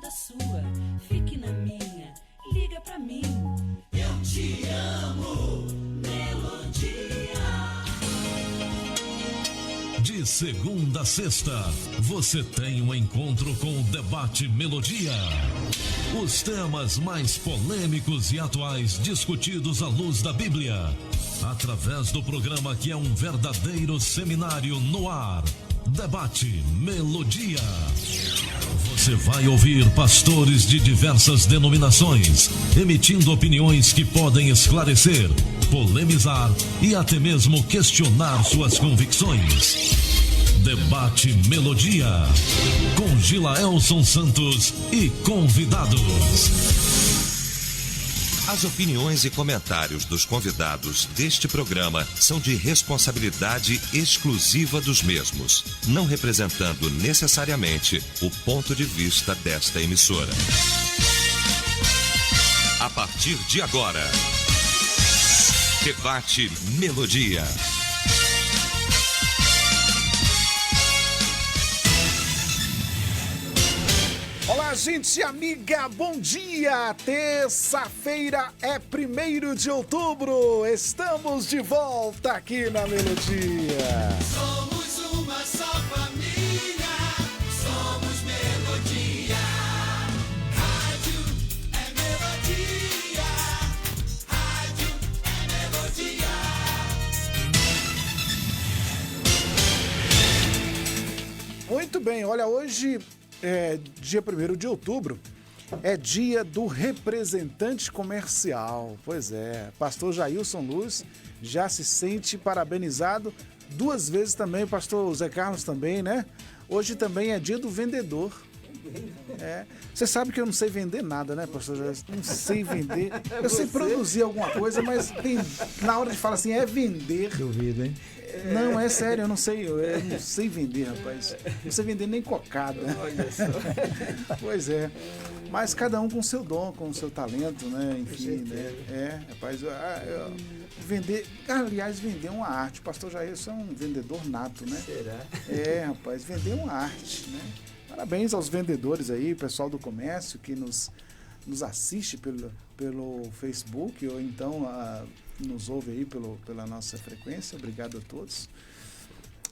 da sua, fique na minha, liga pra mim. Eu te amo, Melodia. De segunda a sexta, você tem um encontro com o Debate Melodia. Os temas mais polêmicos e atuais discutidos à luz da Bíblia. Através do programa que é um verdadeiro seminário no ar. Debate Melodia. Você vai ouvir pastores de diversas denominações, emitindo opiniões que podem esclarecer, polemizar e até mesmo questionar suas convicções. Debate Melodia, com Gilaelson Santos e convidados. As opiniões e comentários dos convidados deste programa são de responsabilidade exclusiva dos mesmos, não representando necessariamente o ponto de vista desta emissora. A partir de agora, Debate Melodia. Olá, gente amiga, bom dia! Terça-feira é 1º de outubro, estamos de volta aqui na Melodia. Somos uma só família, somos Melodia. Rádio é Melodia, rádio é Melodia. Muito bem, olha, hoje é dia 1º de outubro, é dia do representante comercial. Pois é, pastor Jailson Luz já se sente parabenizado 2 vezes também, pastor Zé Carlos também, né? Hoje também é dia do vendedor. É. Você sabe que eu não sei vender nada, né, pastor Jailson? Não sei vender. Eu sei produzir alguma coisa, mas na hora de falar assim, é vender. Duvido, hein? Não, é sério, eu não sei vender, rapaz. Não sei vender nem cocada. Olha só. Pois é. Mas cada um com o seu dom, com o seu talento, né? Enfim, né? Rapaz, vender. Aliás, vender é uma arte. O pastor Jailson é um vendedor nato, né? Será? Rapaz, vender é uma arte, né? Parabéns aos vendedores aí, pessoal do comércio que nos assiste pelo Facebook ou então nos ouve aí pela nossa frequência. Obrigado a todos.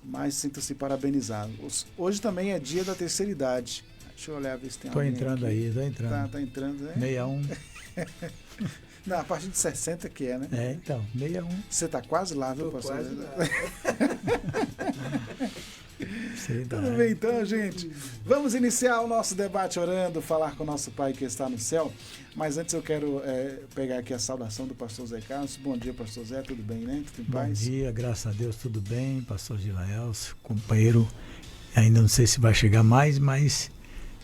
Mas sinta-se parabenizado. Hoje também é dia da terceira idade. Deixa eu olhar, ver se tem alguém. Tô entrando aqui. Tô entrando. Tá entrando, né? 61. Não, a partir de 60 que é, né? É, então, 61. Você tá quase lá, viu, pastor? Quase lá. Tudo bem então, gente? Vamos iniciar o nosso debate orando, falar com o nosso Pai que está no céu. Mas antes eu quero pegar aqui a saudação do pastor Zé Carlos. Bom dia, pastor Zé, tudo bem, né? Tudo em paz? Bom dia, graças a Deus, tudo bem. Pastor Gilaelson, companheiro, ainda não sei se vai chegar mais, mas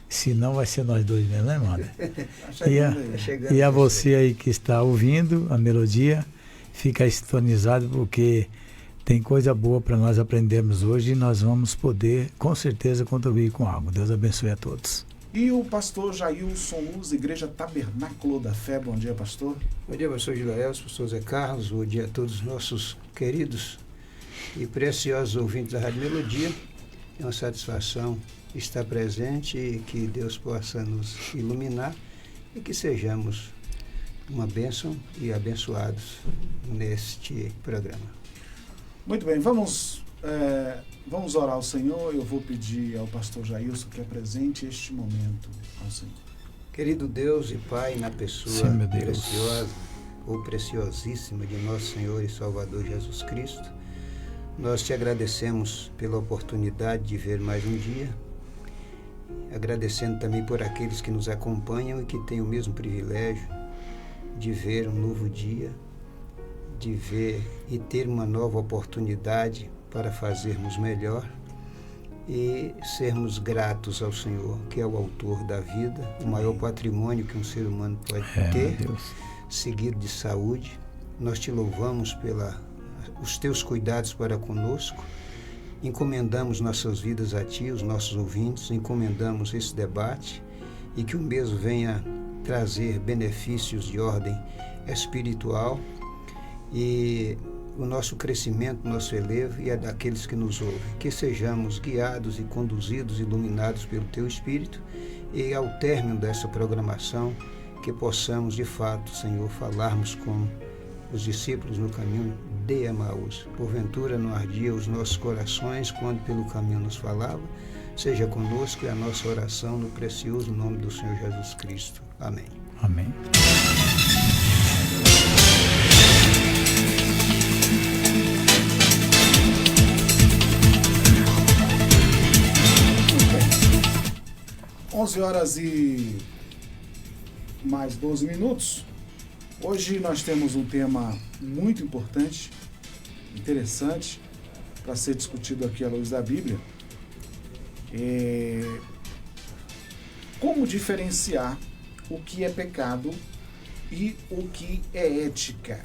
se não vai ser nós dois mesmo, né, mano? E a você aí que está ouvindo a Melodia, fica sintonizado porque tem coisa boa para nós aprendermos hoje e nós vamos poder, com certeza, contribuir com algo. Deus abençoe a todos. E o pastor Jailson Luz, Igreja Tabernáculo da Fé. Bom dia, pastor. Bom dia, pastor Gilaelson, pastor Zé Carlos. Bom dia a todos os nossos queridos e preciosos ouvintes da Rádio Melodia. É uma satisfação estar presente e que Deus possa nos iluminar e que sejamos uma bênção e abençoados neste programa. Muito bem, vamos orar ao Senhor. Eu vou pedir ao pastor Jailson que apresente este momento ao Senhor. Querido Deus e Pai, na pessoa preciosa ou preciosíssima de nosso Senhor e Salvador Jesus Cristo, nós te agradecemos pela oportunidade de ver mais um dia, agradecendo também por aqueles que nos acompanham e que têm o mesmo privilégio de ver um novo dia, de ver e ter uma nova oportunidade para fazermos melhor e sermos gratos ao Senhor, que é o autor da vida, o maior patrimônio que um ser humano pode ter, seguido de saúde. Nós te louvamos pelos teus cuidados para conosco, encomendamos nossas vidas a ti, os nossos ouvintes, encomendamos esse debate e que o mesmo venha trazer benefícios de ordem espiritual e o nosso crescimento, nosso elevo e é daqueles que nos ouvem. Que sejamos guiados e conduzidos, iluminados pelo Teu Espírito e ao término dessa programação, que possamos de fato, Senhor, falarmos com os discípulos no caminho de Emaús. Porventura não ardia os nossos corações quando pelo caminho nos falava. Seja conosco e a nossa oração no precioso nome do Senhor Jesus Cristo. Amém. Amém. Bem, 11 horas e mais 12 minutos. Hoje nós temos um tema muito importante, interessante, para ser discutido aqui à luz da Bíblia. Como diferenciar o que é pecado e o que é ética?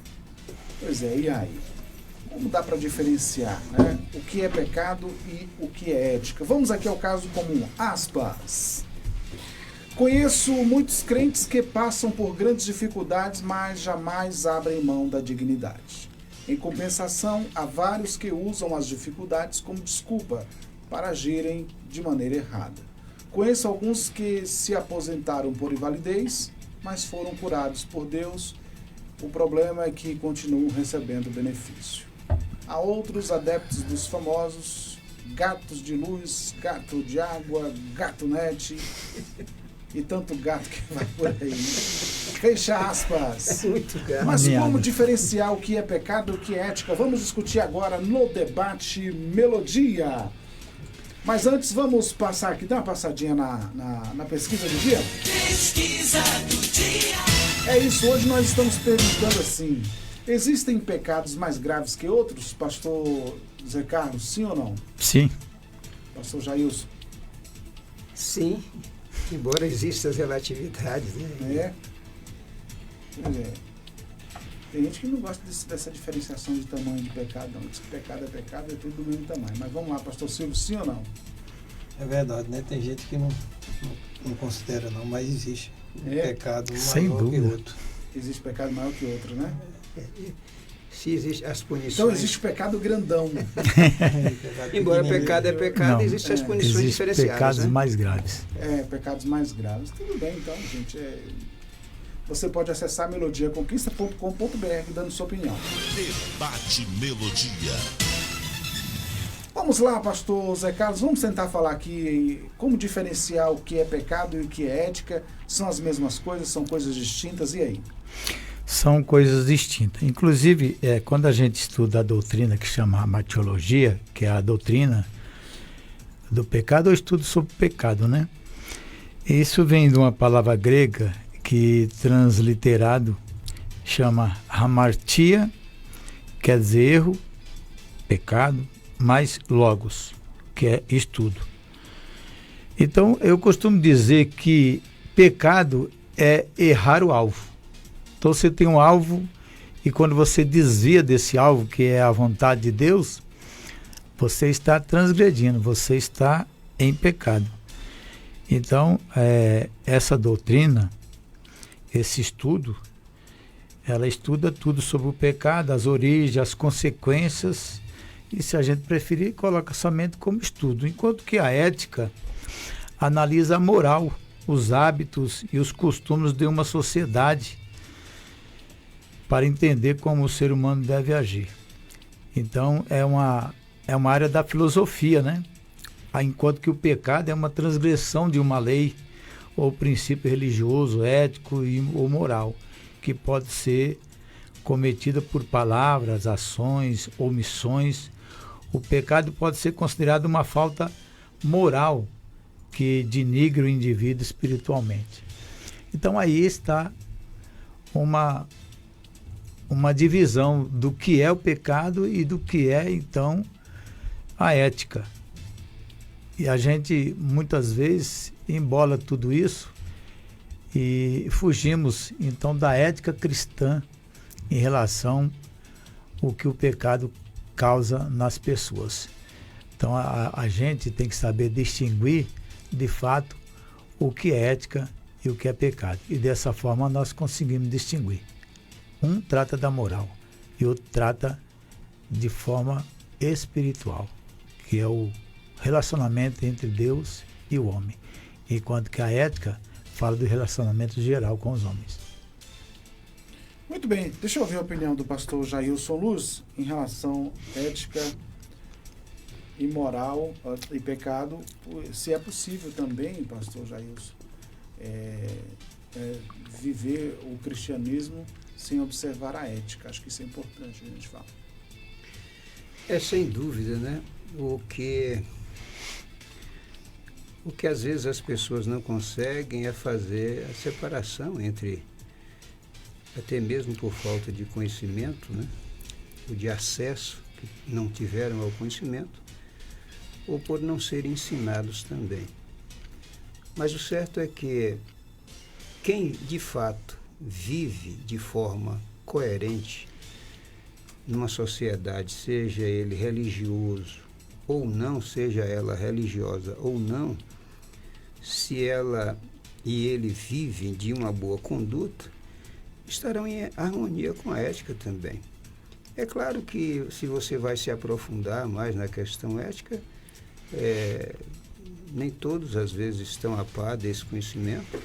Pois é, e aí? Como dá para diferenciar, né? O que é pecado e o que é ética? Vamos aqui ao caso comum, aspas. Conheço muitos crentes que passam por grandes dificuldades, mas jamais abrem mão da dignidade. Em compensação, há vários que usam as dificuldades como desculpa para agirem de maneira errada. Conheço alguns que se aposentaram por invalidez, mas foram curados por Deus. O problema é que continuam recebendo benefício. Há outros adeptos dos famosos gatos de luz, gato de água, gato net e tanto gato que vai por aí. Fecha aspas. Muito gato. Mas como diferenciar o que é pecado e o que é ética? Vamos discutir agora no debate Melodia. Mas antes, vamos passar aqui, dar uma passadinha na pesquisa do dia? Pesquisa do dia. É isso, hoje nós estamos perguntando assim, existem pecados mais graves que outros, pastor Zé Carlos, sim ou não? Sim. Pastor Jailson? Sim, embora existam as relatividades, né? É. Pois é. Tem gente que não gosta dessa diferenciação de tamanho de pecado, não. Diz que pecado é tudo do mesmo tamanho. Mas vamos lá, pastor Silvio, sim ou não? É verdade, né? Tem gente que não considera não, mas existe pecado sem maior dúvida que outro. Existe pecado maior que outro, né? Se existe as punições... Então existe o pecado grandão. Embora pecado é pecado, Não, existem as punições existem diferenciadas, pecados né? mais graves. Pecados mais graves. Tudo bem, então, gente. Você pode acessar melodiaconquista.com.br dando sua opinião. Debate Melodia. Vamos lá, pastor Zé Carlos, vamos tentar falar aqui como diferenciar o que é pecado e o que é ética. São as mesmas coisas, são coisas distintas, e aí? São coisas distintas. Inclusive, quando a gente estuda a doutrina que chama amatiologia, que é a doutrina do pecado, eu estudo sobre o pecado, né? Isso vem de uma palavra grega que transliterado chama hamartia, quer dizer erro, pecado, mais logos, que é estudo. Então, eu costumo dizer que pecado é errar o alvo. Então, você tem um alvo e quando você desvia desse alvo, que é a vontade de Deus, você está transgredindo, você está em pecado. Então, essa doutrina, esse estudo, ela estuda tudo sobre o pecado, as origens, as consequências, e se a gente preferir, coloca somente como estudo, enquanto que a ética analisa a moral, os hábitos e os costumes de uma sociedade para entender como o ser humano deve agir. Então, é uma área da filosofia, né? Enquanto que o pecado é uma transgressão de uma lei ou princípio religioso, ético ou moral, que pode ser cometida por palavras, ações, omissões. O pecado pode ser considerado uma falta moral que denigre o indivíduo espiritualmente. Então aí está uma divisão do que é o pecado e do que é, então, a ética. E a gente, muitas vezes, embola tudo isso e fugimos, então, da ética cristã em relação ao que o pecado causa nas pessoas. Então, a gente tem que saber distinguir, de fato, o que é ética e o que é pecado. E dessa forma nós conseguimos distinguir. Um trata da moral e outro trata de forma espiritual, que é o relacionamento entre Deus e o homem. enquanto que a ética fala do relacionamento geral com os homens. Muito bem, deixa eu ouvir a opinião do pastor Jailson Luz em relação à ética e moral e pecado, se é possível também, pastor Jailson, viver o cristianismo sem observar a ética. Acho que isso é importante a gente falar. Sem dúvida, né? O que às vezes as pessoas não conseguem é fazer a separação entre, até mesmo por falta de conhecimento, né? Ou de acesso, que não tiveram ao conhecimento, ou por não serem ensinados também. Mas o certo é que quem de fato vive de forma coerente numa sociedade, seja ele religioso ou não, seja ela religiosa ou não, se ela e ele vivem de uma boa conduta, estarão em harmonia com a ética também. É claro que se você vai se aprofundar mais na questão ética, nem todos às vezes estão a par desse conhecimento,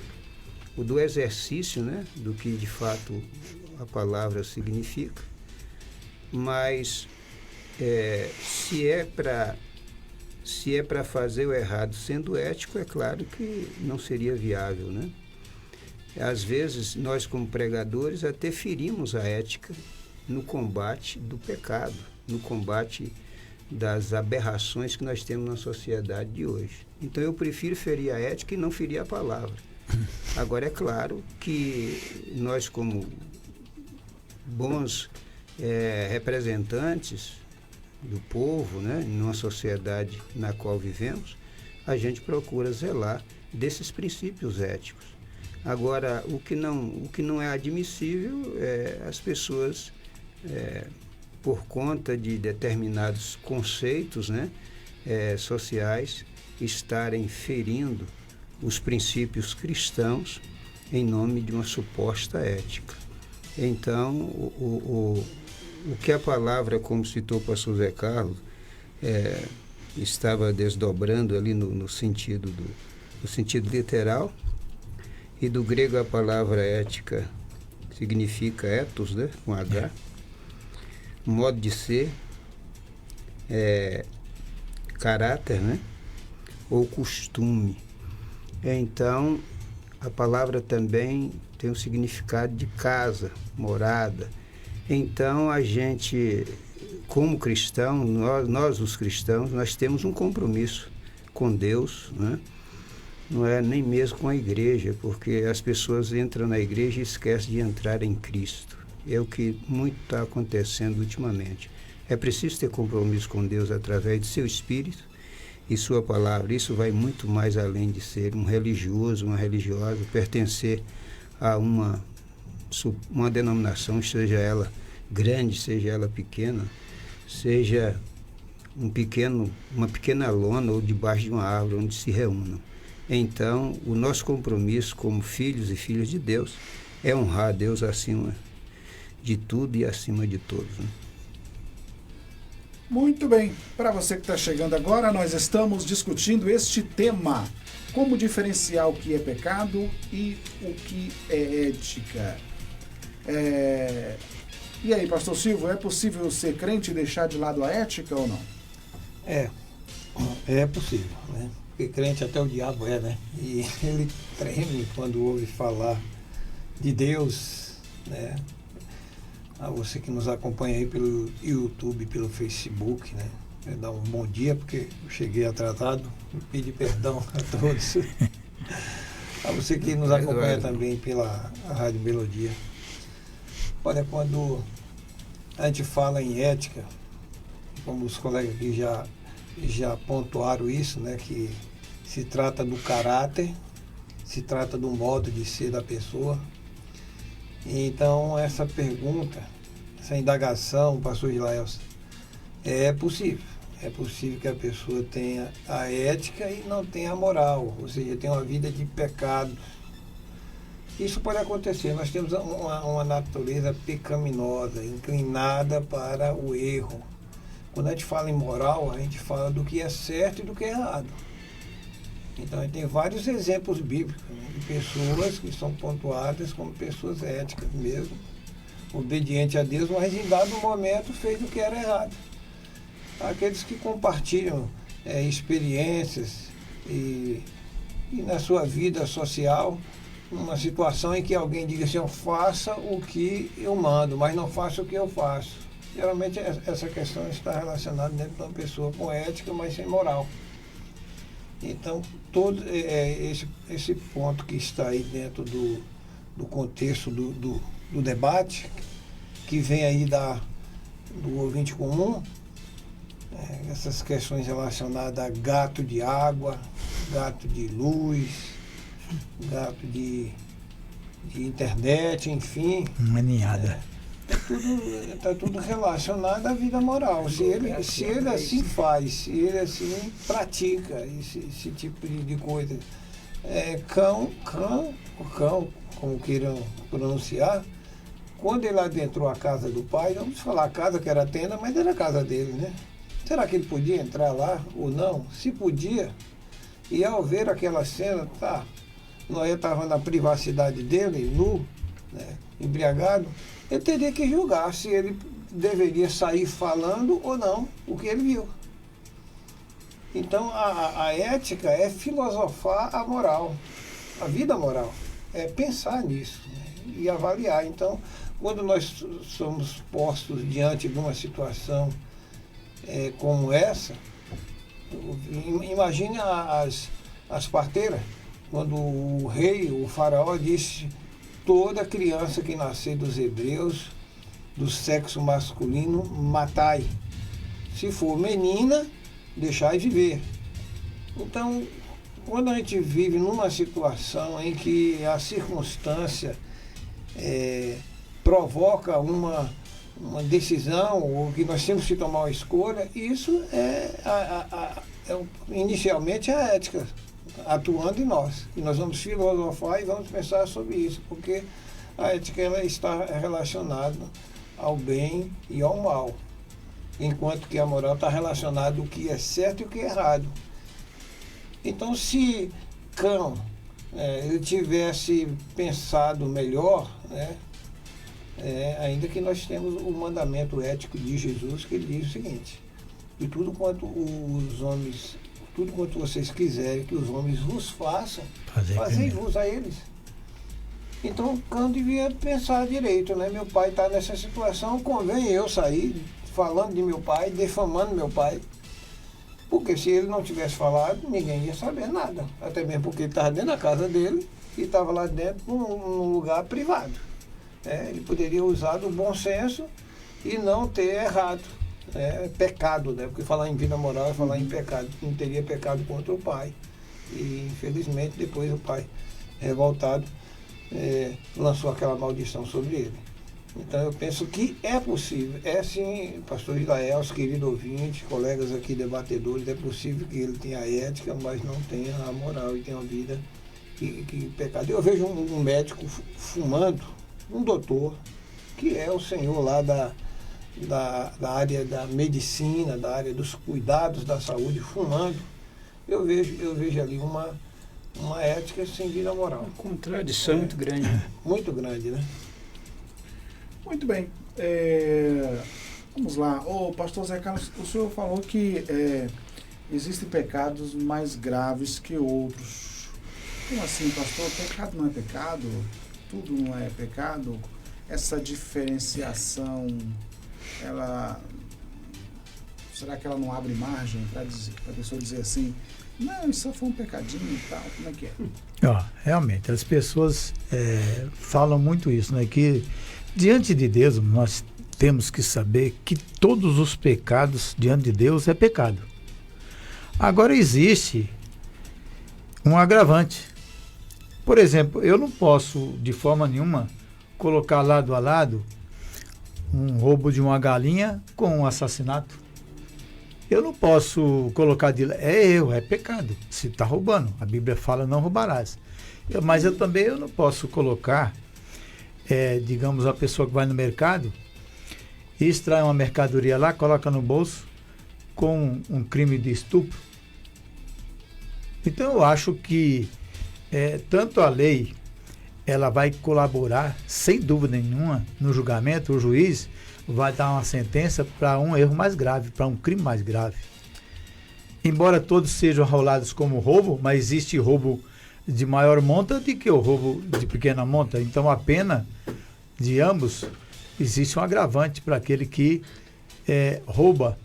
o do exercício, né, do que de fato a palavra significa, mas se é para fazer o errado sendo ético, é claro que não seria viável, né? Às vezes nós como pregadores até ferimos a ética no combate do pecado, no combate das aberrações que nós temos na sociedade de hoje. Então eu prefiro ferir a ética e não ferir a palavra. Agora é claro que nós como bons representantes do povo, né, numa sociedade na qual vivemos, a gente procura zelar desses princípios éticos. Agora, o que não é admissível é as pessoas, por conta de determinados conceitos, né, sociais, estarem ferindo os princípios cristãos em nome de uma suposta ética. Então, o que a palavra, como citou o pastor Zé Carlos, estava desdobrando ali no sentido literal, e do grego a palavra ética significa ethos, né, com H, modo de ser, caráter, né, ou costume. Então, a palavra também tem o significado de casa, morada. Então, a gente, como cristão, nós os cristãos, nós temos um compromisso com Deus, né? Não é nem mesmo com a igreja, porque as pessoas entram na igreja e esquecem de entrar em Cristo. É o que muito está acontecendo ultimamente. É preciso ter compromisso com Deus através de seu Espírito e sua palavra. Isso vai muito mais além de ser um religioso, uma religiosa, pertencer a uma denominação, seja ela grande, seja ela pequena, seja uma pequena lona ou debaixo de uma árvore onde se reúnam. Então, o nosso compromisso como filhos e filhas de Deus é honrar a Deus acima de tudo e acima de todos, né? Muito bem, para você que está chegando agora, nós estamos discutindo este tema: como diferenciar o que é pecado e o que é ética. E aí, pastor Silvio, é possível ser crente e deixar de lado a ética ou não? É possível, né? Porque crente até o diabo né? E ele treme quando ouve falar de Deus, né? A você que nos acompanha aí pelo YouTube, pelo Facebook, né? Eu dar um bom dia, porque eu cheguei atrasado, pedir perdão a todos. A você que nos acompanha também pela Rádio Melodia. Olha, quando a gente fala em ética, como os colegas aqui já pontuaram isso, né? Que se trata do caráter, se trata do modo de ser da pessoa. Então, essa pergunta, essa indagação, pastor Gilaelson, é possível. É possível que a pessoa tenha a ética e não tenha a moral, ou seja, tenha uma vida de pecado. Isso pode acontecer. Nós temos uma natureza pecaminosa, inclinada para o erro. Quando a gente fala em moral, a gente fala do que é certo e do que é errado. Então, ele tem vários exemplos bíblicos, né, de pessoas que são pontuadas como pessoas éticas mesmo, obediente a Deus, mas em dado momento fez o que era errado. Aqueles que compartilham experiências e na sua vida social, uma situação em que alguém diga assim, faça o que eu mando, mas não faça o que eu faço. Geralmente essa questão está relacionada dentro de uma pessoa com ética, mas sem moral. Então, todo esse ponto que está aí dentro do contexto do debate, que vem aí do ouvinte comum, essas questões relacionadas a gato de água, gato de luz, gato de internet, enfim. Uma ninhada. Está tudo relacionado à vida moral. Se ele assim faz, se ele assim pratica esse tipo de coisa. O cão, como queiram pronunciar, quando ele adentrou a casa do pai, vamos falar a casa que era a tenda, mas era a casa dele, né? Será que ele podia entrar lá ou não? Se podia, e ao ver aquela cena, Noé estava na privacidade dele, nu, né, embriagado, ele teria que julgar se ele deveria sair falando ou não o que ele viu. Então, a ética é filosofar a moral, a vida moral, é pensar nisso, né, e avaliar. Então, quando nós somos postos diante de uma situação como essa, imagine as parteiras, quando o rei, o faraó, disse: toda criança que nascer dos hebreus, do sexo masculino, matai. Se for menina, deixai viver. Então, quando a gente vive numa situação em que a circunstância provoca uma decisão, ou que nós temos que tomar uma escolha, isso inicialmente é a ética atuando em nós. E nós vamos filosofar e vamos pensar sobre isso, porque a ética ela está relacionada ao bem e ao mal, enquanto que a moral está relacionada ao que é certo e o que é errado. Então, se Cão ele tivesse pensado melhor, né, ainda que nós temos o mandamento ético de Jesus, que ele diz o seguinte: e tudo quanto vocês quiserem que os homens vos façam, fazei-vos a eles. Então, Cão devia pensar direito, né? Meu pai está nessa situação, convém eu sair falando de meu pai, defamando meu pai, porque se ele não tivesse falado, ninguém ia saber nada, até mesmo porque ele estava dentro da casa dele e estava lá dentro num lugar privado. Ele poderia usar do bom senso e não ter errado. Pecado, né? Porque falar em vida moral é falar em pecado. Não teria pecado contra o pai. E infelizmente depois o pai, revoltado, lançou aquela maldição sobre ele. Então eu penso que é possível. Sim, pastor Israel, querido ouvinte, colegas aqui debatedores, é possível que ele tenha a ética, mas não tenha a moral e tenha uma vida que pecado. Eu vejo um médico fumando, um doutor, que é o senhor lá da área da medicina, da área dos cuidados da saúde, fumando. Eu vejo ali uma ética sem vida moral. Uma contradição muito grande. Muito grande, né? Muito bem. Vamos lá. Pastor Zé Carlos, o senhor falou que existem pecados mais graves que outros. Como assim, pastor? Pecado não é pecado? Tudo não é pecado? Essa diferenciação, será que ela não abre margem para a pessoa dizer assim, não, isso só foi um pecadinho e tal? Como é que é? Realmente, as pessoas falam muito isso, né? Que diante de Deus nós temos que saber que todos os pecados diante de Deus é pecado. Agora existe um agravante. Por exemplo, eu não posso de forma nenhuma colocar lado a lado um roubo de uma galinha com um assassinato. Eu não posso colocar é pecado, se está roubando. A Bíblia fala não roubarás. Mas eu também não posso colocar, digamos, a pessoa que vai no mercado e extrai uma mercadoria lá, coloca no bolso com um crime de estupro. Então eu acho que tanto a lei ela vai colaborar, sem dúvida nenhuma, no julgamento. O juiz vai dar uma sentença para um erro mais grave, para um crime mais grave. Embora todos sejam rolados como roubo, mas existe roubo de maior monta do que o roubo de pequena monta. Então a pena de ambos, existe um agravante para aquele que rouba,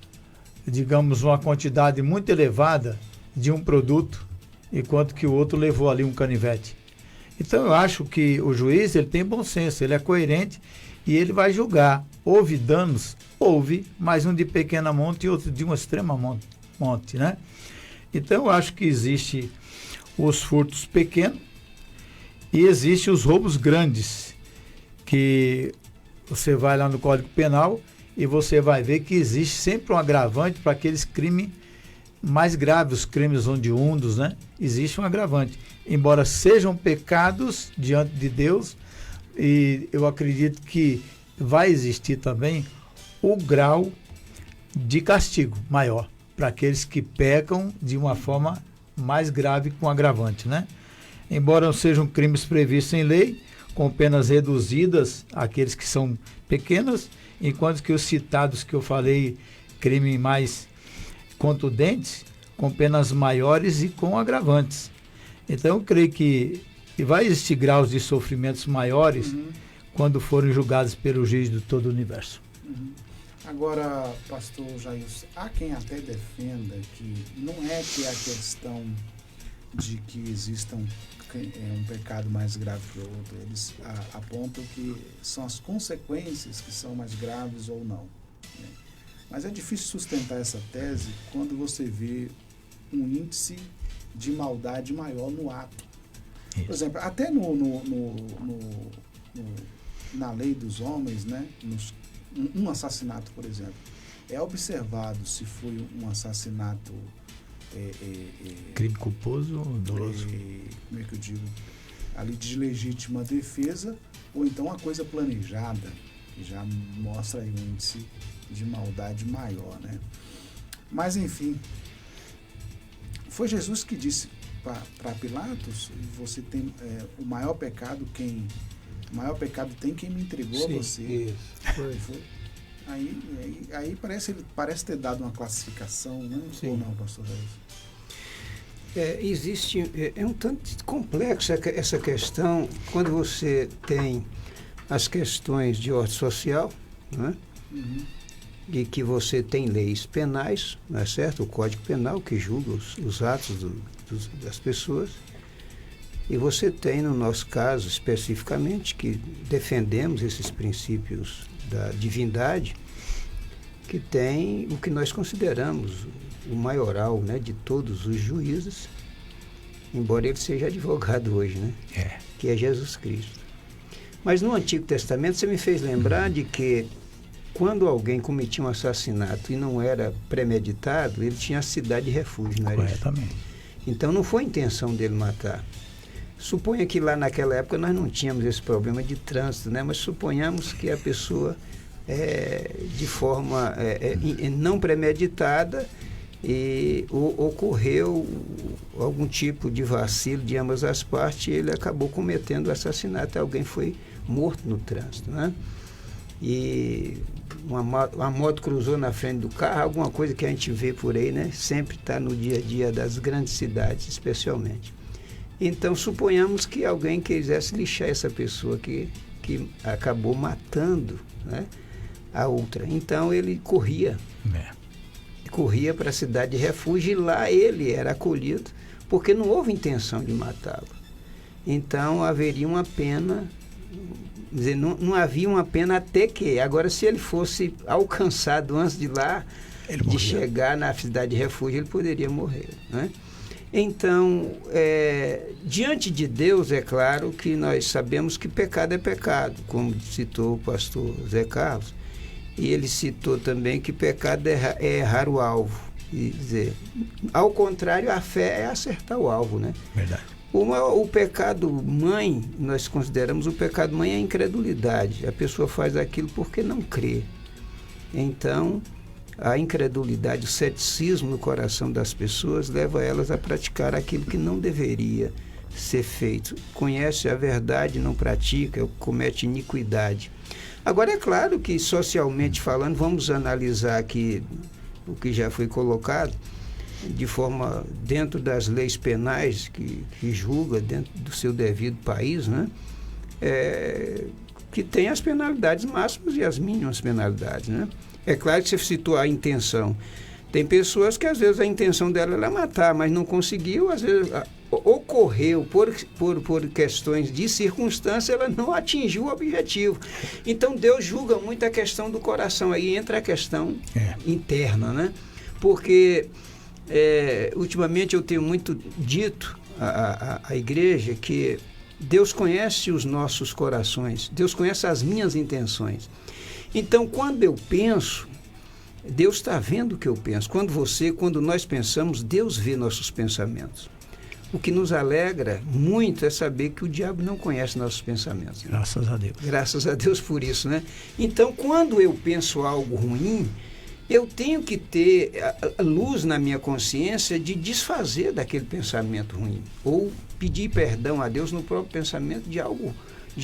digamos, uma quantidade muito elevada de um produto, enquanto que o outro levou ali um canivete. Então eu acho que o juiz ele tem bom senso, ele é coerente e ele vai julgar. Houve danos? Houve, mas um de pequena monta e outro de uma extrema monte, né? Então eu acho que existe os furtos pequenos e existe os roubos grandes, que você vai lá no Código Penal e você vai ver que existe sempre um agravante para aqueles crimes mais graves, os crimes hediondos, né? Existe um agravante. Embora sejam pecados diante de Deus, e eu acredito que vai existir também o grau de castigo maior para aqueles que pecam de uma forma mais grave com agravante, né? Embora não sejam crimes previstos em lei, com penas reduzidas àqueles que são pequenos, enquanto que os citados que eu falei, crime mais contundentes, com penas maiores e com agravantes. Então eu creio que vai existir graus de sofrimentos maiores quando forem julgados pelo juiz de todo o universo. Agora, pastor Jailson, há quem até defenda que não é que a questão de que exista um pecado mais grave que o outro. Eles apontam que são as consequências que são mais graves ou não, né? Mas é difícil sustentar essa tese quando você vê um índice de maldade maior no ato. Por exemplo, até na lei dos homens, né? Um assassinato, por exemplo, é observado se foi um assassinato crime culposo, doloso. Como é que eu digo? Ali de legítima defesa, ou então uma coisa planejada, que já mostra aí um índice de maldade maior, né? Mas enfim, foi Jesus que disse para Pilatos: você tem o maior pecado tem quem me entregou. Sim, a você. Isso. Foi. Aí parece ter dado uma classificação, né? Sim. Ou não, pastor Jailson? Existe, um tanto complexo essa questão quando você tem as questões de ordem social, né? E que você tem leis penais, não é certo? O Código Penal que julga os atos das pessoas. E você tem, no nosso caso especificamente, que defendemos esses princípios da divindade, que tem o que nós consideramos o maioral, né, de todos os juízes, embora ele seja advogado hoje, né? Que é Jesus Cristo. Mas no Antigo Testamento você me fez lembrar de que quando alguém cometia um assassinato e não era premeditado, ele tinha a cidade de refúgio, não era isso? Corretamente. Então não foi a intenção dele matar. Suponha que lá naquela época nós não tínhamos esse problema de trânsito, né? Mas suponhamos que a pessoa, de forma não premeditada, ocorreu algum tipo de vacilo de ambas as partes e ele acabou cometendo o assassinato. Alguém foi morto no trânsito, né? E uma moto cruzou na frente do carro, alguma coisa que a gente vê por aí, né? Sempre está no dia a dia das grandes cidades, especialmente. Então, suponhamos que alguém quisesse lixar essa pessoa que acabou matando, né, a outra. Então, ele corria para a cidade de refúgio e lá ele era acolhido, porque não houve intenção de matá-lo. Então, haveria uma pena, quer dizer, não havia uma pena até que. Agora, se ele fosse alcançado antes de lá, de chegar na cidade de refúgio, ele poderia morrer, né? Então, diante de Deus, é claro que nós sabemos que pecado é pecado, como citou o pastor Zé Carlos, e ele citou também que pecado é errar o alvo. E dizer, ao contrário, a fé é acertar o alvo, né? Verdade. O pecado mãe, nós consideramos o pecado mãe a incredulidade. A pessoa faz aquilo porque não crê. Então, a incredulidade, o ceticismo no coração das pessoas leva elas a praticar aquilo que não deveria ser feito. Conhece a verdade, não pratica, comete iniquidade. Agora, é claro que, socialmente falando, vamos analisar aqui o que já foi colocado, de forma dentro das leis penais que julga dentro do seu devido país, né? Que tem as penalidades máximas e as mínimas penalidades, né? É claro que você citou a intenção. Tem pessoas que às vezes a intenção dela era matar, mas não conseguiu, às vezes ocorreu por questões de circunstância, ela não atingiu o objetivo. Então Deus julga muito a questão do coração, aí entra a questão interna, né? Porque ultimamente eu tenho muito dito à igreja que Deus conhece os nossos corações, Deus conhece as minhas intenções. Então, quando eu penso, Deus está vendo o que eu penso. Quando nós pensamos, Deus vê nossos pensamentos. O que nos alegra muito é saber que o diabo não conhece nossos pensamentos. Graças a Deus. Graças a Deus por isso, né? Então, quando eu penso algo ruim, eu tenho que ter a luz na minha consciência de desfazer daquele pensamento ruim. Ou pedir perdão a Deus no próprio pensamento de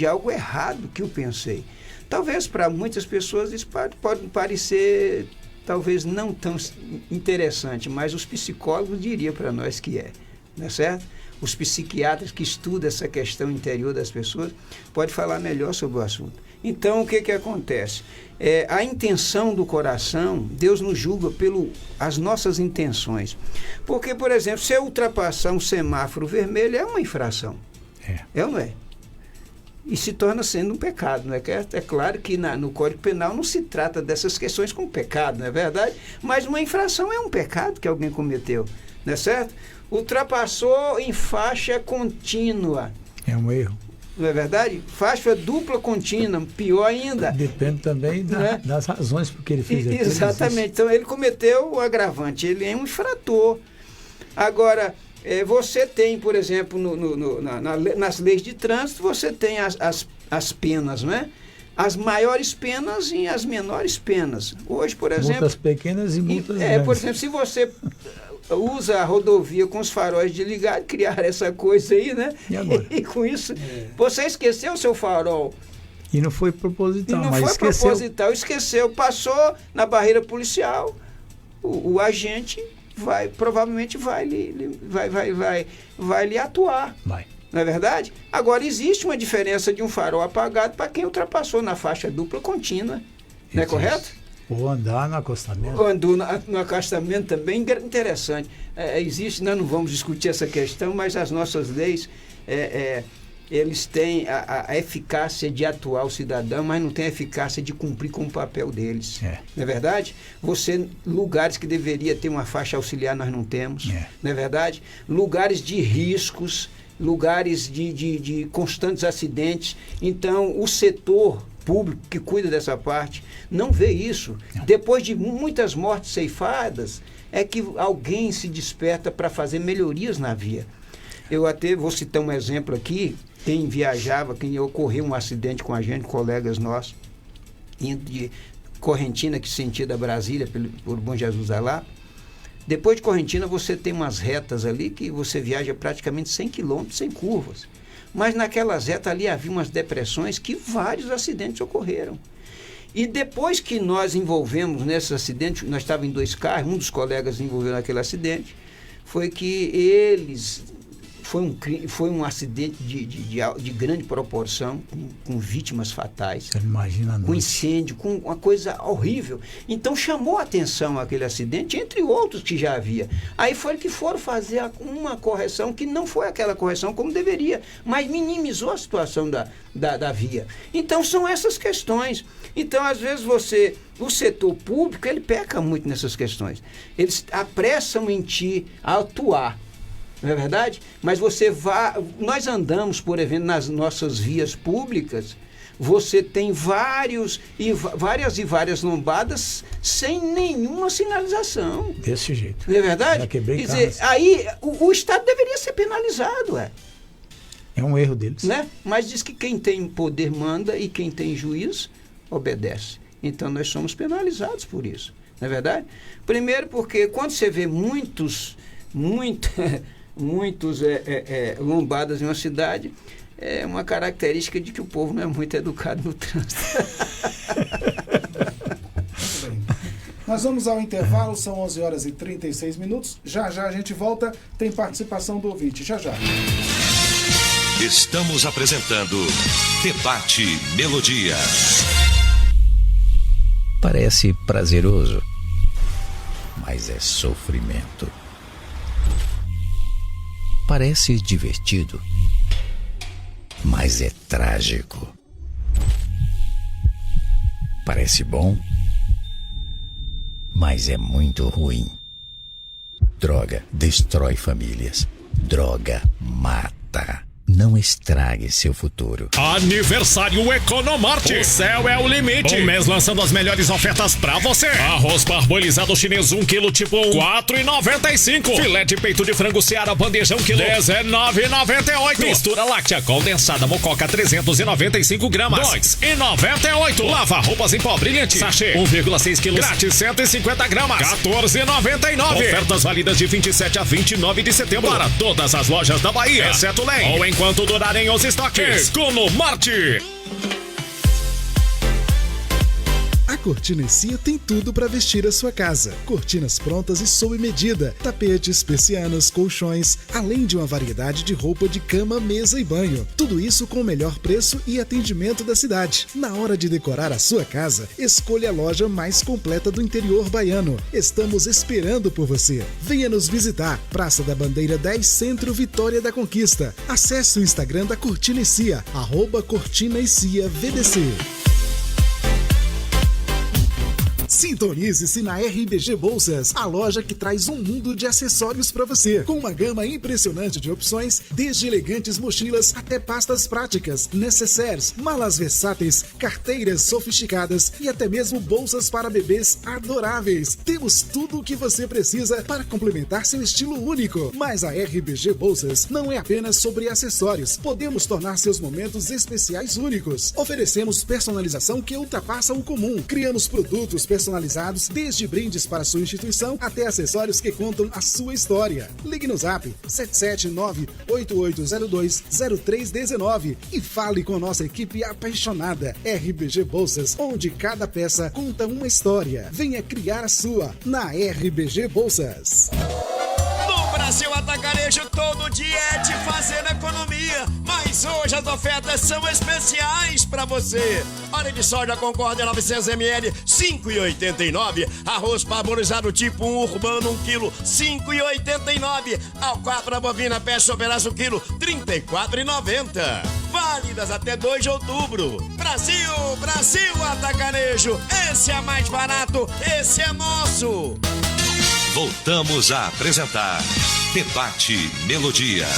algo errado que eu pensei. Talvez para muitas pessoas isso pode parecer talvez não tão interessante, mas os psicólogos diriam para nós que não é certo? Os psiquiatras que estudam essa questão interior das pessoas podem falar melhor sobre o assunto. Então, o que acontece? A intenção do coração, Deus nos julga as nossas intenções. Porque, por exemplo, se eu ultrapassar um semáforo vermelho, é uma infração. É ou não é? E se torna sendo um pecado, não é? É claro que no Código Penal não se trata dessas questões como pecado, não é verdade? Mas uma infração é um pecado que alguém cometeu, não é certo? Ultrapassou em faixa contínua. É um erro. Não é verdade? Faixa dupla contínua, pior ainda. Depende também das razões por que ele fez aquilo. Exatamente. Então, ele cometeu o agravante, ele é um infrator. Agora, você tem, por exemplo, nas leis de trânsito, você tem as penas, não é? As maiores penas e as menores penas. Hoje, por exemplo... Multas pequenas e multas grandes. Por exemplo, se você usa a rodovia com os faróis desligados, criar essa coisa aí, né? E agora? E com isso, você esqueceu o seu farol. E não foi proposital, mas foi esqueceu. Esqueceu, passou na barreira policial, o agente provavelmente vai lhe atuar. Vai. Não é verdade? Agora, existe uma diferença de um farol apagado para quem ultrapassou na faixa dupla contínua. Não é correto? Ou andar no acostamento. Ou andar no acostamento também, interessante. Existe, nós não vamos discutir essa questão, mas as nossas leis, eles têm a eficácia de atuar o cidadão, mas não têm a eficácia de cumprir com o papel deles. Não é verdade? Lugares que deveria ter uma faixa auxiliar, nós não temos. Não é verdade? Lugares de riscos, lugares de constantes acidentes. Então, o setor público que cuida dessa parte não vê isso. Depois de muitas mortes ceifadas, é que alguém se desperta para fazer melhorias na via. Eu até vou citar um exemplo aqui. Quem ocorreu um acidente com a gente, colegas nossos, indo de Correntina, que sentido a Brasília, por Bom Jesus da Lapa. Depois de Correntina, você tem umas retas ali que você viaja praticamente 100 quilômetros sem curvas. Mas naquelas retas ali havia umas depressões que vários acidentes ocorreram. E depois que nós envolvemos nesse acidente, nós estávamos em 2 carros, um dos colegas envolveu naquele acidente, foi que eles... Foi um acidente de grande proporção, com vítimas fatais. Você imagina, com incêndio, com uma coisa horrível. Então chamou a atenção aquele acidente, entre outros que já havia. Aí foi que foram fazer uma correção que não foi aquela correção como deveria, mas minimizou a situação da via. Então são essas questões. Então, às vezes, o setor público, ele peca muito nessas questões. Eles apressam em ti a atuar. Não é verdade? Mas nós andamos, por exemplo, nas nossas vias públicas, você tem várias lombadas sem nenhuma sinalização. Desse jeito. Não é verdade? Quer dizer, aí o Estado deveria ser penalizado. É um erro deles. Né? Mas diz que quem tem poder manda e quem tem juízo obedece. Então nós somos penalizados por isso. não é verdade? Primeiro porque quando você vê muitos lombadas em uma cidade, é uma característica de que o povo não é muito educado no trânsito. Nós vamos ao intervalo, são 11h36. Já a gente volta, tem participação do ouvinte. Já. Estamos apresentando Debate Melodia. Parece prazeroso, mas é sofrimento. Parece divertido, mas é trágico. Parece bom, mas é muito ruim. Droga destrói famílias. Droga mata. Não estrague seu futuro. Aniversário Economarte. O céu é o limite. Um mês lançando as melhores ofertas pra você. Arroz parbolizado chinês 1 kg tipo 1, R$4,95. Filé de peito de frango Seara bandejão quilo, R$19,98. Mistura láctea condensada Mococa 395 gramas, R$2,98. Lava roupas em pó brilhante sachê 1,6 kg, grátis 150 gramas, R$14,99. Ofertas válidas de 27 a 29 de setembro para todas as lojas da Bahia, exceto Lem. Ou enquanto durarem os estoques. Economarte. A Cortina & Cia tem tudo para vestir a sua casa. Cortinas prontas e sob medida, tapetes, persianas, colchões, além de uma variedade de roupa de cama, mesa e banho. Tudo isso com o melhor preço e atendimento da cidade. Na hora de decorar a sua casa, escolha a loja mais completa do interior baiano. Estamos esperando por você. Venha nos visitar. Praça da Bandeira 10, Centro, Vitória da Conquista. Acesse o Instagram da Cortina & Cia, @Cortina & Cia VDC. Sintonize-se na RBG Bolsas, a loja que traz um mundo de acessórios para você, com uma gama impressionante de opções, desde elegantes mochilas até pastas práticas, necessaires, malas versáteis, carteiras sofisticadas e até mesmo bolsas para bebês adoráveis. Temos tudo o que você precisa para complementar seu estilo único. Mas a RBG Bolsas não é apenas sobre acessórios. Podemos tornar seus momentos especiais únicos. Oferecemos personalização que ultrapassa o comum. Criamos produtos personalizados, desde brindes para sua instituição até acessórios que contam a sua história. Ligue no Zap 779-8802-0319 e fale com nossa equipe apaixonada. RBG Bolsas, onde cada peça conta uma história. Venha criar a sua na RBG Bolsas. Brasil Atacarejo, todo dia é te fazendo economia, mas hoje as ofertas são especiais pra você. Óleo de soja Concórdia 900 ml, 5,89. Arroz parbolizado tipo 1 urbano 1 kg, 5,89. Alcatra bovina peça pedaço 1 kg, 34,90. Válidas até 2 de outubro. Brasil Atacarejo, esse é mais barato, esse é nosso. Voltamos a apresentar Debate Melodia.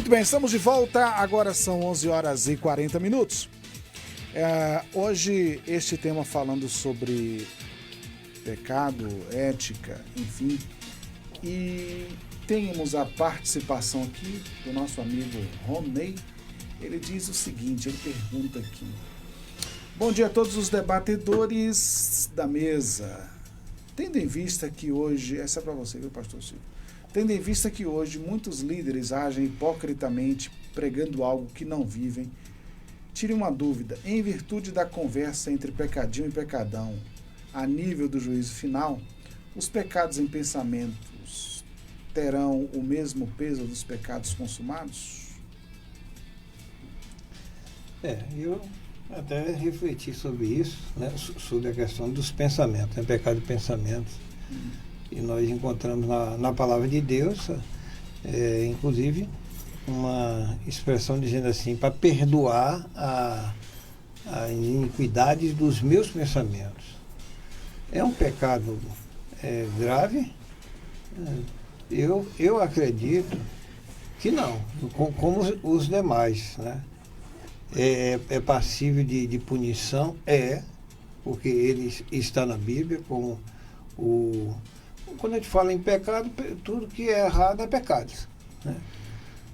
Bem, estamos de volta, agora são 11h40. Hoje este tema falando sobre pecado, ética, enfim, e temos a participação aqui do nosso amigo Romney. Ele diz o seguinte, ele pergunta aqui: bom dia a todos os debatedores da mesa, tendo em vista que hoje, essa é para você, viu, pastor Silvio? Tendo em vista que hoje muitos líderes agem hipocritamente pregando algo que não vivem, tire uma dúvida, em virtude da conversa entre pecadinho e pecadão, a nível do juízo final, os pecados em pensamentos terão o mesmo peso dos pecados consumados? Eu até refleti sobre isso, né, sobre a questão dos pensamentos, né, pecado de pensamentos. E nós encontramos na palavra de Deus, inclusive, uma expressão dizendo assim, para perdoar as iniquidades dos meus pensamentos. É um pecado grave? Eu acredito que não, como os demais, né? É passível de punição? Porque ele está na Bíblia como quando a gente fala em pecado, tudo que é errado é pecado, né?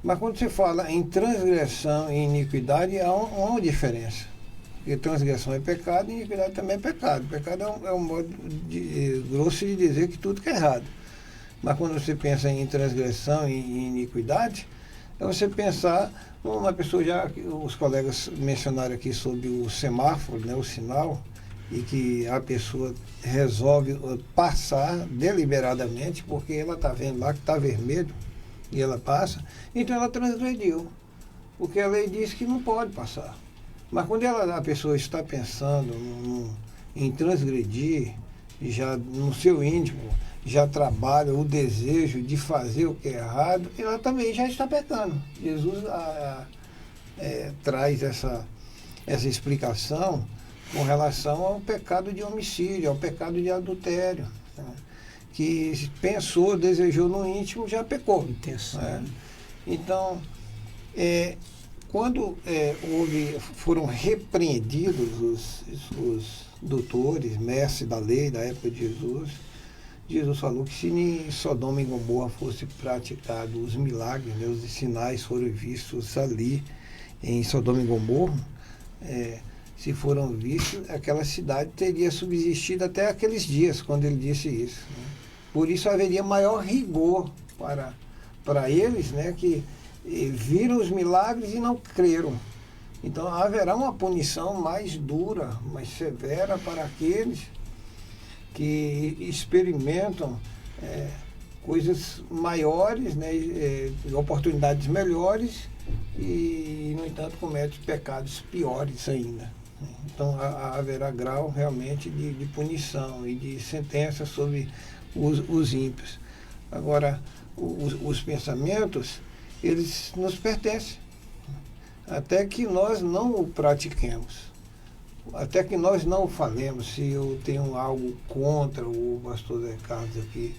Mas quando você fala em transgressão e iniquidade, há uma diferença. Porque transgressão é pecado e iniquidade também é pecado. Pecado é um modo grosso de dizer que tudo que é errado. Mas quando você pensa em transgressão e iniquidade, é você pensar uma pessoa, já os colegas mencionaram aqui sobre o semáforo, né, o sinal, e que a pessoa resolve passar deliberadamente porque ela está vendo lá que está vermelho e ela passa, então ela transgrediu, porque a lei diz que não pode passar. Mas quando a pessoa está pensando em transgredir, já no seu íntimo, já trabalha o desejo de fazer o que é errado, ela também já está pecando. Jesus traz essa explicação com relação ao pecado de homicídio, ao pecado de adultério, né? Que pensou, desejou no íntimo, já pecou. Né? Então, quando foram repreendidos os doutores, mestres da lei da época de Jesus falou que se em Sodoma e Gomorra fosse praticado os milagres, né, os sinais foram vistos ali em Sodoma e Gomorra, se foram vistos, aquela cidade teria subsistido até aqueles dias, quando ele disse isso. Né? Por isso haveria maior rigor para eles, né, que viram os milagres e não creram. Então haverá uma punição mais dura, mais severa para aqueles que experimentam coisas maiores, né, oportunidades melhores e, no entanto, cometem pecados piores ainda. Então haverá grau realmente de punição e de sentença sobre os ímpios. Agora, os pensamentos, eles nos pertencem, até que nós não o pratiquemos. Até que nós não falemos. Se eu tenho algo contra o pastor Zé Carlos aqui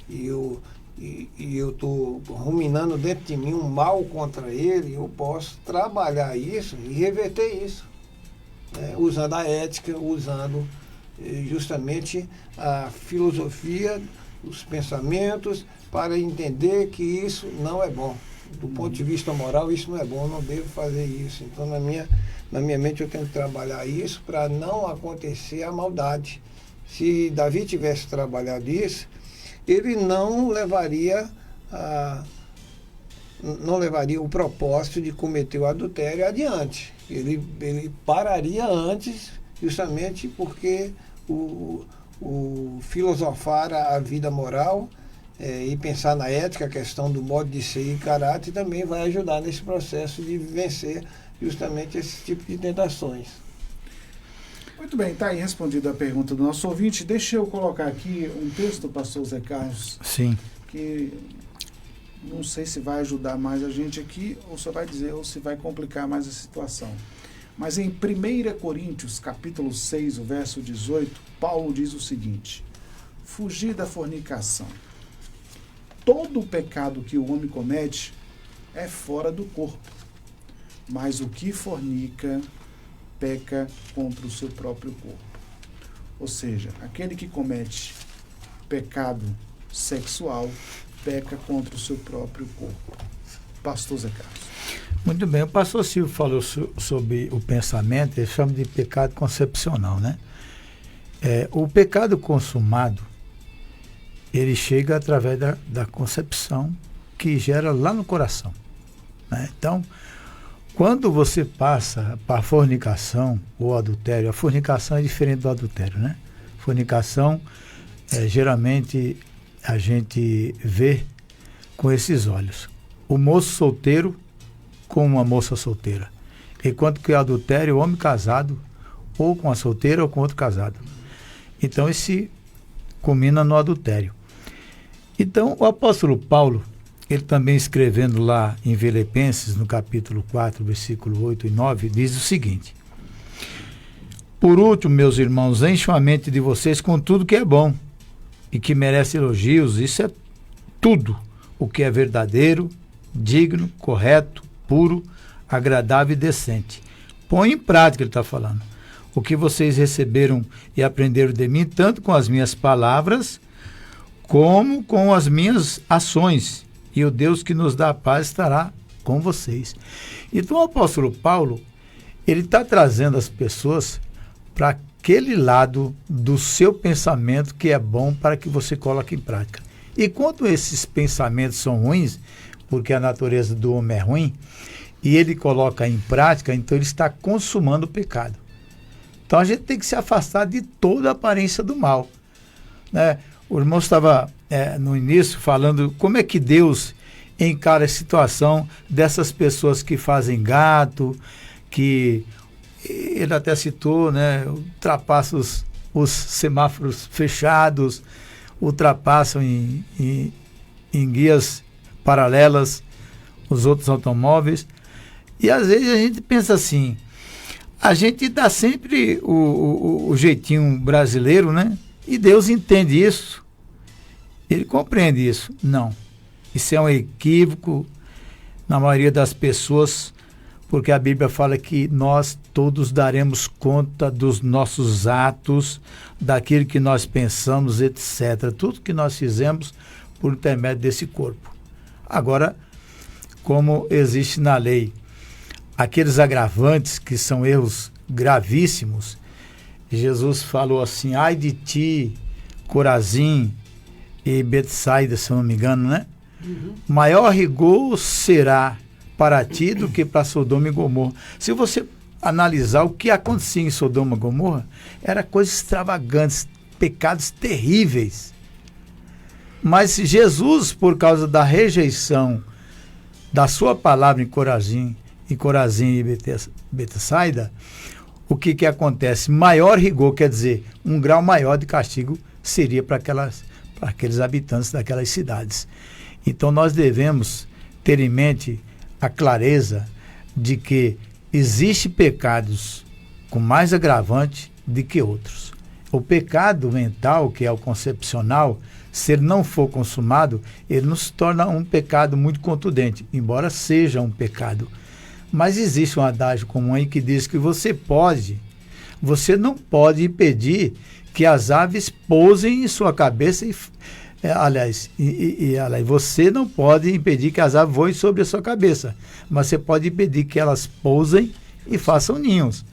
e eu estou ruminando dentro de mim um mal contra ele, eu posso trabalhar isso e reverter isso, né? Usando a ética, usando justamente a filosofia, os pensamentos, para entender que isso não é bom. Do ponto de vista moral, isso não é bom, eu não devo fazer isso. Então, na minha mente, eu tenho que trabalhar isso para não acontecer a maldade. Se Davi tivesse trabalhado isso, ele não levaria o propósito de cometer o adultério adiante. Ele pararia antes, justamente porque o filosofar a vida moral e pensar na ética, a questão do modo de ser e caráter, também vai ajudar nesse processo de vencer justamente esse tipo de tentações. Muito bem, está aí respondida a pergunta do nosso ouvinte. Deixa eu colocar aqui um texto do pastor Zé Carlos. Sim. Que não sei se vai ajudar mais a gente aqui, ou só vai dizer, ou se vai complicar mais a situação. Mas em 1 Coríntios, capítulo 6, o verso 18, Paulo diz o seguinte: fugir da fornicação. Todo o pecado que o homem comete é fora do corpo, mas o que fornica peca contra o seu próprio corpo. Ou seja, aquele que comete pecado sexual peca contra o seu próprio corpo. Pastor Zé Carlos. Muito bem, o pastor Silvio falou sobre o pensamento, ele chama de pecado concepcional, né? O pecado consumado, ele chega através da concepção que gera lá no coração, né? Então, quando você passa para a fornicação ou adultério, a fornicação é diferente do adultério, né? Fornicação, geralmente, a gente vê com esses olhos. O moço solteiro com uma moça solteira. Enquanto que o adultério, o homem casado, ou com a solteira ou com outro casado. Então, esse culmina no adultério. Então, o apóstolo Paulo, ele também escrevendo lá em Filipenses, no capítulo 4, versículo 8 e 9, diz o seguinte: por último, meus irmãos, encham a mente de vocês com tudo que é bom, e que merece elogios, isso é tudo o que é verdadeiro, digno, correto, puro, agradável e decente. Põe em prática, ele está falando. O que vocês receberam e aprenderam de mim, tanto com as minhas palavras, como com as minhas ações. E o Deus que nos dá a paz estará com vocês. Então o apóstolo Paulo, ele está trazendo as pessoas para aquele lado do seu pensamento que é bom para que você coloque em prática. E quando esses pensamentos são ruins, porque a natureza do homem é ruim, e ele coloca em prática, então ele está consumando o pecado. Então a gente tem que se afastar de toda a aparência do mal, né? O irmão estava no início falando como é que Deus encara a situação dessas pessoas que fazem gato, que ele até citou, né, ultrapassam os semáforos fechados, ultrapassam em guias paralelas os outros automóveis. E às vezes a gente pensa assim, a gente dá sempre o jeitinho brasileiro, né? E Deus entende isso, ele compreende isso. Não, isso é um equívoco na maioria das pessoas, porque a Bíblia fala que nós todos daremos conta dos nossos atos, daquilo que nós pensamos, etc. Tudo que nós fizemos por intermédio desse corpo. Agora, como existe na lei aqueles agravantes que são erros gravíssimos, Jesus falou assim, ai de ti, Corazim e Betsaida, se eu não me engano, né? Uhum. Maior rigor será para ti do que para Sodoma e Gomorra. Se você analisar o que acontecia em Sodoma e Gomorra, era coisas extravagantes, pecados terríveis. Mas Jesus, por causa da rejeição da sua palavra em Corazim e Betsaida, o que acontece? Maior rigor, quer dizer, um grau maior de castigo seria para aqueles habitantes daquelas cidades. Então nós devemos ter em mente a clareza de que existem pecados com mais agravante do que outros. O pecado mental, que é o concepcional, se ele não for consumado, ele não se torna um pecado muito contundente, embora seja um pecado. Mas existe um adágio comum aí que diz que você não pode impedir que as aves pousem em sua cabeça aliás, você não pode impedir que as aves voem sobre a sua cabeça, mas você pode impedir que elas pousem e façam ninhos.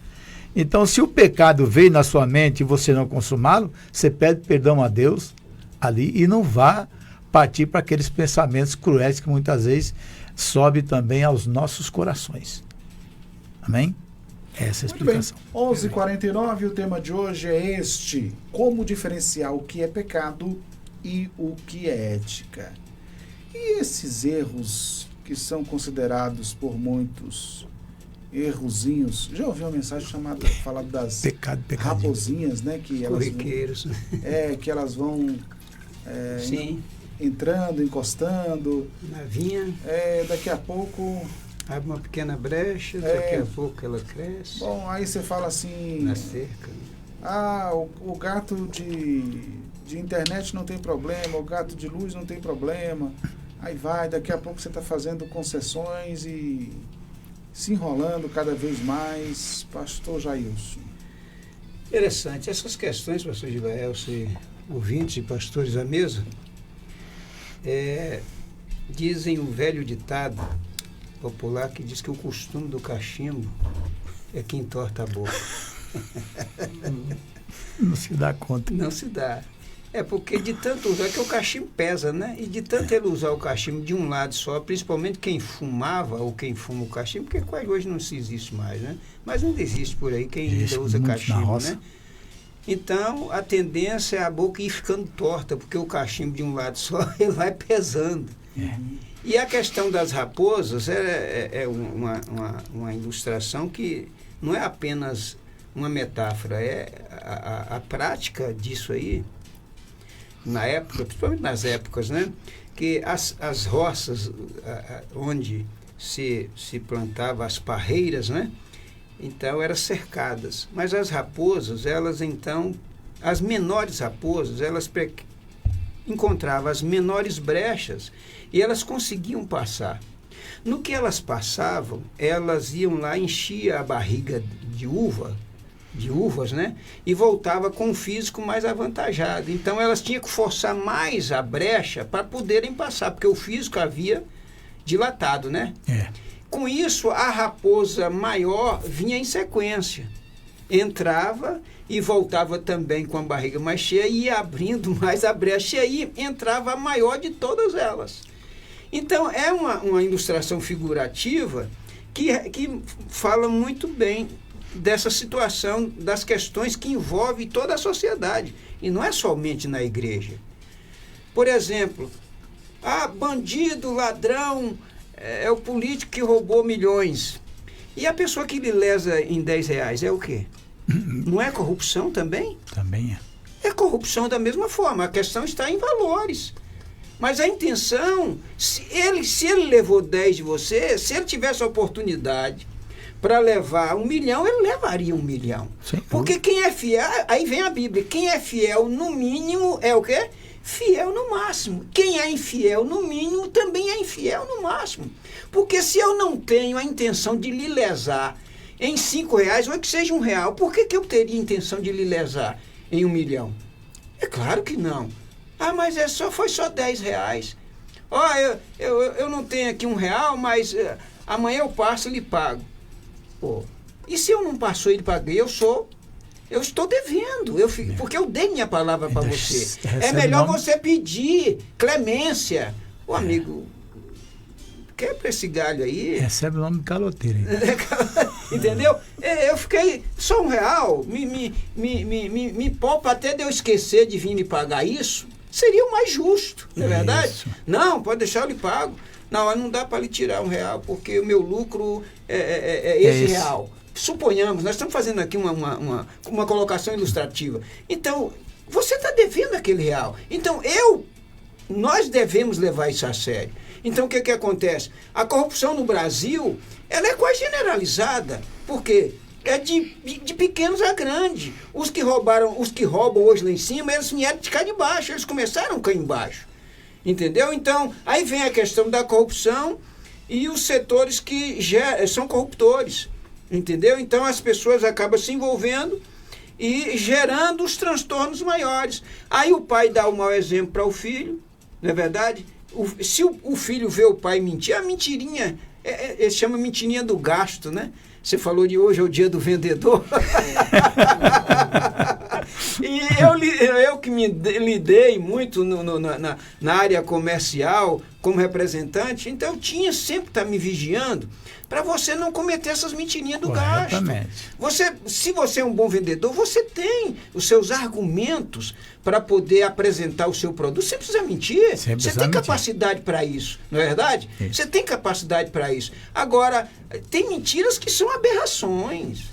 Então, se o pecado veio na sua mente e você não consumá-lo, você pede perdão a Deus ali e não vá partir para aqueles pensamentos cruéis que muitas vezes sobem também aos nossos corações. Amém? Essa é a explicação. 11h49, o tema de hoje é este: como diferenciar o que é pecado e o que é ética. E esses erros que são considerados por muitos errozinhos, já ouvi uma mensagem falando das raposinhas, né? Que elas corriqueiros. Que elas vão sim, entrando, encostando. Na vinha. Daqui a pouco abre uma pequena brecha, daqui a pouco ela cresce. Bom, aí você fala assim... Na cerca. O gato de internet não tem problema, o gato de luz não tem problema. Aí vai, daqui a pouco você está fazendo concessões e se enrolando cada vez mais. Pastor Jailson. Interessante. Essas questões, pastor Gilael, ouvintes e pastores à mesa, dizem o velho ditado popular que diz que o costume do cachimbo é que entorta a boca. Não se dá conta. Não se dá. Porque de tanto usar, que o cachimbo pesa, né? E de tanto ele usar o cachimbo de um lado só, principalmente quem fumava ou quem fuma o cachimbo, porque quase hoje não se existe mais, né? Mas ainda existe por aí quem ainda usa cachimbo, né? Então, a tendência é a boca ir ficando torta, porque o cachimbo de um lado só, ele vai pesando. E a questão das raposas é uma ilustração que não é apenas uma metáfora, a prática disso aí, na época, principalmente nas épocas, né? Que as roças onde se plantava as parreiras, né? Então eram cercadas. Mas as raposas, elas então, as menores raposas, elas encontravam as menores brechas e elas conseguiam passar. No que elas passavam, elas iam lá, enchia a barriga de uvas, né? E voltava com um físico mais avantajado. Então elas tinham que forçar mais a brecha para poderem passar, porque o físico havia dilatado, né? Com isso, a raposa maior vinha em sequência. Entrava e voltava também com a barriga mais cheia e ia abrindo mais a brecha. E aí entrava a maior de todas elas. Então, é uma ilustração figurativa que fala muito bem dessa situação, das questões que envolvem toda a sociedade. E não é somente na igreja. Por exemplo, bandido, ladrão, é o político que roubou milhões. E a pessoa que lhe lesa em R$10 é o quê? Não é corrupção também? Também é. É corrupção da mesma forma. A questão está em valores. Mas a intenção, se ele levou 10 de você, se ele tivesse a oportunidade para levar 1 milhão, ele levaria 1 milhão. Sim. Porque quem é fiel, aí vem a Bíblia, quem é fiel no mínimo é o quê? Fiel no máximo. Quem é infiel no mínimo também é infiel no máximo. Porque se eu não tenho a intenção de lhe lesar em R$5, ou que seja R$1, por que eu teria intenção de lhe lesar em 1 milhão? É claro que não. Mas foi só R$10. Eu não tenho aqui R$1, mas amanhã eu passo e lhe pago. Pô, e se eu não passou e lhe paguei, eu estou devendo, porque eu dei minha palavra para você. É melhor você pedir clemência. O amigo, quebra esse galho aí. Recebe o nome de caloteiro. Entendeu? Eu fiquei, só R$1, me poupa até de eu esquecer de vir lhe pagar isso. Seria o mais justo, não é verdade? Isso. Não, pode deixar, eu lhe pago. Não dá para lhe tirar R$1, porque o meu lucro é esse real. Suponhamos, nós estamos fazendo aqui uma colocação ilustrativa. Então, você está devendo aquele real. Então, nós devemos levar isso a sério. Então, o que acontece? A corrupção no Brasil, ela é quase generalizada. Por quê? É de pequenos a grandes. Os que roubam hoje lá em cima, eles vieram de cá de baixo, eles começaram cá embaixo. Entendeu? Então, aí vem a questão da corrupção e os setores que são corruptores. Entendeu? Então, as pessoas acabam se envolvendo e gerando os transtornos maiores. Aí o pai dá o mau exemplo para o filho, não é verdade? Se o filho vê o pai mentir, a mentirinha, chama mentirinha do gasto, né? Você falou de hoje é o dia do vendedor. E eu que lidei muito na área comercial como representante, então eu tinha sempre que estar me vigiando para você não cometer essas mentirinhas do gasto. Se você é um bom vendedor, você tem os seus argumentos para poder apresentar o seu produto. Você precisa mentir. Você tem capacidade para isso, não é verdade? Isso. Você tem capacidade para isso. Agora, tem mentiras que são aberrações.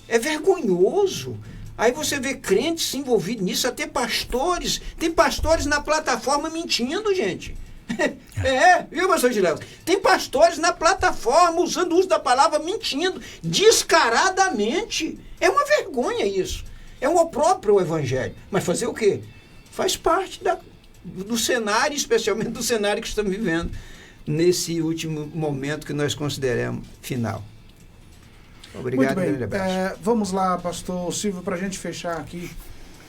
É vergonhoso. Aí você vê crentes envolvidos nisso, até pastores. Tem pastores na plataforma mentindo, gente. Viu, pastor Gileus? Tem pastores na plataforma usando o uso da palavra mentindo descaradamente. É uma vergonha isso. É o próprio evangelho. Mas fazer o quê? Faz parte do cenário, especialmente do cenário que estamos vivendo nesse último momento que nós consideramos final. Obrigado. Muito bem. Vamos lá, pastor Silvio, para a gente fechar aqui.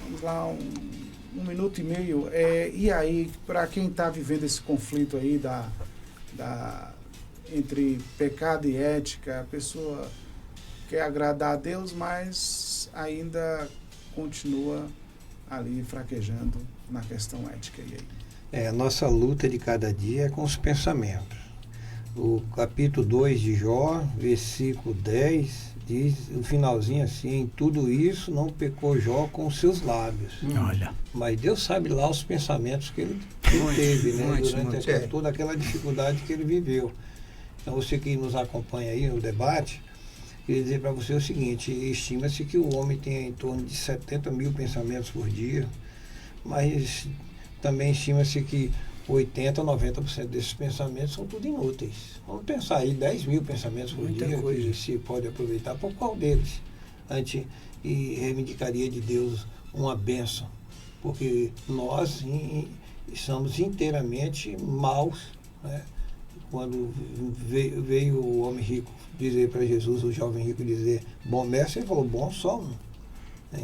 Vamos lá, 1 minuto e meio. E aí, para quem está vivendo esse conflito aí entre pecado e ética, a pessoa quer agradar a Deus, mas ainda continua ali fraquejando na questão ética. E aí? A nossa luta de cada dia é com os pensamentos. O capítulo 2 de Jó, versículo 10, diz o finalzinho assim: em tudo isso não pecou Jó com os seus lábios. Olha. Mas Deus sabe lá os pensamentos que ele teve, né? Durante toda aquela dificuldade que ele viveu. Então, você que nos acompanha aí no debate, queria dizer para você o seguinte: estima-se que o homem tem em torno de 70 mil pensamentos por dia, mas também estima-se que 80% ou 90% desses pensamentos são tudo inúteis. Vamos pensar aí, 10 mil pensamentos por dia, que se pode aproveitar. Por qual deles e reivindicaria de Deus uma bênção? Porque nós, somos inteiramente maus, né? Quando veio o homem rico dizer para Jesus, o jovem rico dizer, bom mestre, ele falou, bom só um.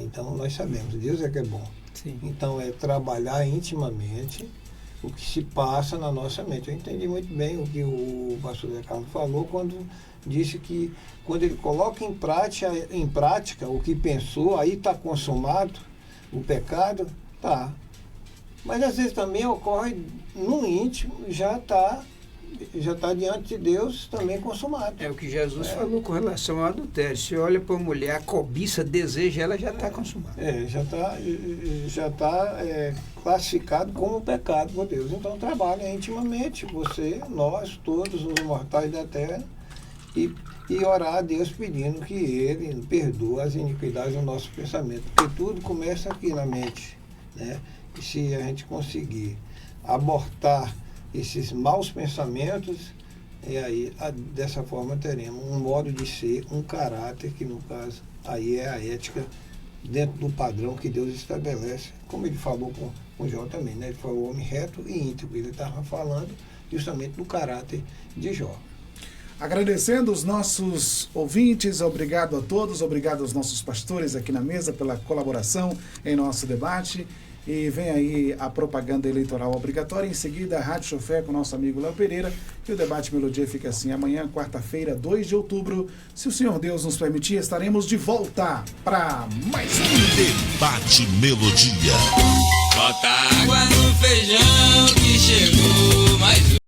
Então nós sabemos, Deus é que é bom. Sim. Então é trabalhar intimamente o que se passa na nossa mente. Eu entendi muito bem o que o pastor Zé Carlos falou quando disse que quando ele coloca em prática o que pensou, aí está consumado o pecado, tá. Mas às vezes também ocorre no íntimo, já está diante de Deus também consumado. É o que Jesus falou com relação ao adultério. Se olha para a mulher, a cobiça, deseja, ela já está consumada. Já está classificado como pecado por Deus. Então trabalha intimamente, você, nós, todos os mortais da terra, e orar a Deus pedindo que Ele perdoe as iniquidades do nosso pensamento. Porque tudo começa aqui na mente, né? E se a gente conseguir abortar esses maus pensamentos, e aí dessa forma teremos um modo de ser, um caráter, que no caso aí é a ética dentro do padrão que Deus estabelece, como ele falou com Jó também, né? Ele falou homem reto e íntegro, ele estava falando justamente do caráter de Jó. Agradecendo os nossos ouvintes, obrigado a todos, obrigado aos nossos pastores aqui na mesa pela colaboração em nosso debate. E vem aí a propaganda eleitoral obrigatória. Em seguida, a Rádio Chofé com o nosso amigo Léo Pereira. E o Debate Melodia fica assim. Amanhã, quarta-feira, 2 de outubro, se o Senhor Deus nos permitir, estaremos de volta para mais um Debate Melodia. Bota água no feijão que chegou mais um.